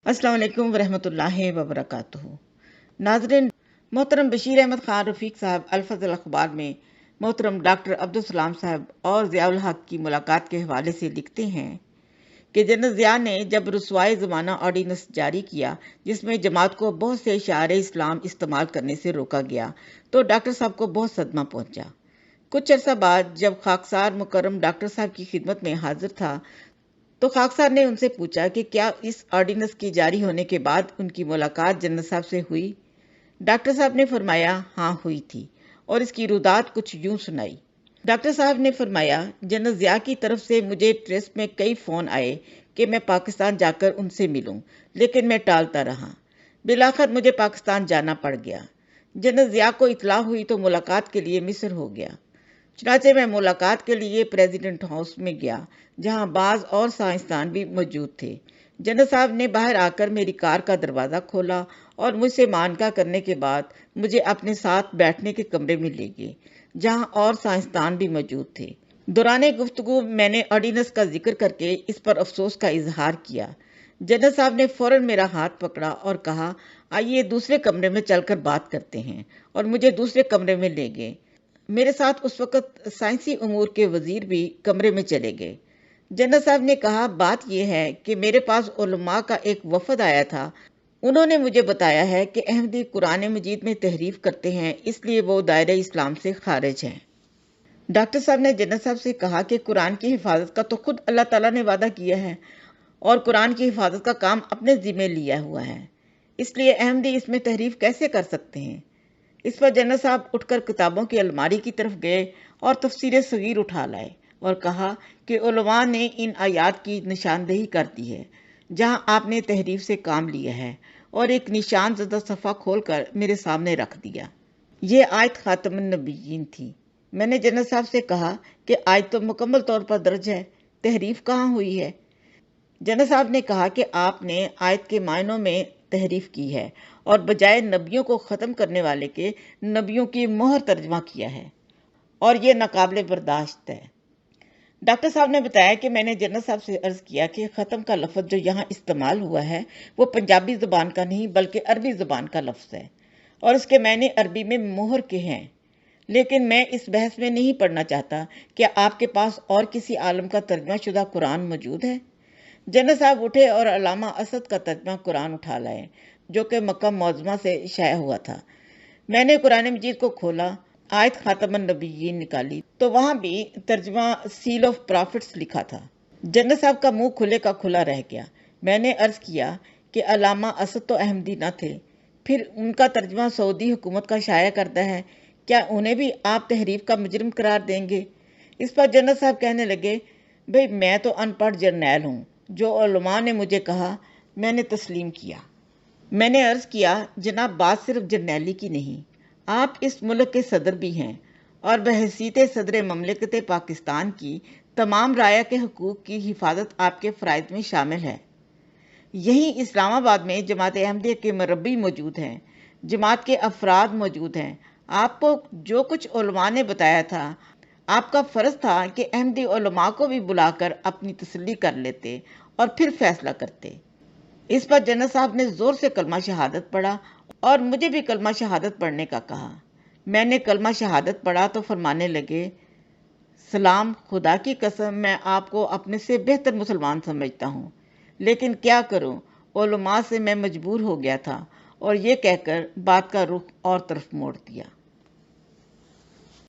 अस्सलाम वालेकुम वरहमतुल्लाहि वबरकातुहू। नाज़रीन, मोहतरम बशीर अहमद खान रफ़ीक साहब अल-फ़ज़ल अखबार में मोहतरम डॉक्टर अब्दुल सलाम साहब और ज़ियाउल हक की मुलाकात के हवाले से लिखते हैं कि जनरल ज़िया ने जब रुसवाए ज़माना ऑर्डिनेंस जारी किया, जिसमें जमात को बहुत से इशारे इस्लाम इस्तेमाल करने से रोका गया, तो डॉक्टर साहब को बहुत सदमा पहुंचा। कुछ अरसा बाद जब खाकसार मुकर्रम डॉक्टर साहब की खिदमत में हाजिर था, तो खाकसार ने उनसे पूछा कि क्या इस ऑर्डिनेंस की जारी होने के बाद उनकी मुलाकात जनरल साहब से हुई। डॉक्टर साहब ने फरमाया हाँ हुई थी, और इसकी रुदात कुछ यूं सुनाई। डॉक्टर साहब ने फरमाया, जनरल ज़िया की तरफ से मुझे ट्रस्ट में कई फ़ोन आए कि मैं पाकिस्तान जाकर उनसे मिलूं, लेकिन मैं टालता रहा। बिलाखिर मुझे पाकिस्तान जाना पड़ गया। जनरल ज़िया को इतला हुई तो मुलाकात के लिए मिस्र हो गया। चुनाचे मैं मुलाकात के लिए प्रेसिडेंट हाउस में गया, जहां बाज और साइंसदान भी मौजूद थे। जनरल साहब ने बाहर आकर मेरी कार का दरवाज़ा खोला और मुझसे मानका करने के बाद मुझे अपने साथ बैठने के कमरे में ले गए, जहां और साइंसदान भी मौजूद थे। दौरान गुफ्तगू मैंने ऑर्डिनेंस का जिक्र करके इस पर अफसोस का इजहार किया। जनरल साहब ने फौरन मेरा हाथ पकड़ा और कहा, आइए दूसरे कमरे में चलकर बात करते हैं, और मुझे दूसरे कमरे में ले गए। मेरे साथ उस वक़्त साइंसी उमूर के वजीर भी कमरे में चले गए। जनरल साहब ने कहा, बात यह है कि मेरे पास उलमा का एक वफद आया था। उन्होंने मुझे बताया है कि अहमदी कुरान मजीद में तहरीफ करते हैं, इसलिए वो दायरे इस्लाम से खारिज हैं। डॉक्टर साहब ने जनरल साहब से कहा कि कुरान की हिफाजत का तो खुद अल्लाह ताला ने वादा किया है, और कुरान की हिफाजत का काम अपने जिम्मे लिया हुआ है, इसलिए अहमदी इसमें तहरीफ कैसे कर सकते हैं। इस पर जनरल साहब उठकर किताबों की अलमारी की तरफ गए और तफसीर सगीर उठा लाए और कहा कि उलमा ने इन आयात की निशानदेही कर दी है जहां आपने तहरीफ से काम लिया है, और एक निशान ज़दा सफ़ा खोलकर मेरे सामने रख दिया। ये आयत खातमुन नबिय्यीन थी। मैंने जनरल साहब से कहा कि आयत तो मुकम्मल तौर पर दर्ज है, तहरीफ कहाँ हुई है। जनरल साहब ने कहा कि आपने आयत के मायनों में तहरीफ की है और बजाय नबियों को ख़त्म करने वाले के नबियों की मोहर तर्जमा किया है, और ये नाकाबिले बर्दाश्त है। डॉक्टर साहब ने बताया कि मैंने जनरल साहब से अर्ज़ किया कि ख़त्म का लफ्ज़ जो यहाँ इस्तेमाल हुआ है वो पंजाबी ज़ुबान का नहीं बल्कि अरबी ज़ुबान का लफ्ज़ है, और इसके मायने अरबी में मोहर के हैं। लेकिन मैं इस बहस में नहीं पढ़ना चाहता कि आपके पास और किसी आलम का तर्जमा शुदा कुरान मौजूद है। जनरल साहब उठे और अल्लामा असद का तर्जमा कुरान उठा लाए, जो कि मक्का मौज़मा से शाया हुआ था। मैंने कुरान मजीद को खोला, आयत खातमुन नबिय्यीन निकाली, तो वहां भी तर्जमा सील ऑफ प्रॉफिट्स लिखा था। जनरल साहब का मुंह खुले का खुला रह गया। मैंने अर्ज किया कि अल्लामा असद तो अहमदी न थे, फिर उनका तर्जमा सऊदी हुकूमत का शाया करता है, क्या उन्हें भी आप तहरीफ का मुजरिम करार देंगे। इस पर जनरल साहब कहने लगे, भाई मैं तो अनपढ़ जर्नैल हूँ, जो उलमा ने मुझे कहा मैंने तस्लीम किया। मैंने अर्ज किया, जनाब बात सिर्फ जर्नैली की नहीं, आप इस मुल्क के सदर भी हैं, और बहसीत सदर ममलिकत पाकिस्तान की तमाम राया के हकूक़ की हिफाजत आपके फ़राइज़ में शामिल है। यहीं इस्लामाबाद में जमात अहमदिया के मरबी मौजूद हैं, जमात के अफराद मौजूद हैं। आपको जो कुछ उलमा ने बताया था, आपका फ़र्ज़ था कि अहमदी उलमा को भी बुलाकर अपनी तसल्ली कर लेते और फिर फैसला करते। इस पर जनरल साहब ने ज़ोर से कलमा शहादत पढ़ा और मुझे भी कलमा शहादत पढ़ने का कहा। मैंने कलमा शहादत पढ़ा तो फरमाने लगे, सलाम, खुदा की कसम मैं आपको अपने से बेहतर मुसलमान समझता हूँ, लेकिन क्या करूँ, उलमा से मैं मजबूर हो गया था, और ये कहकर बात का रुख और तरफ मोड़ दिया।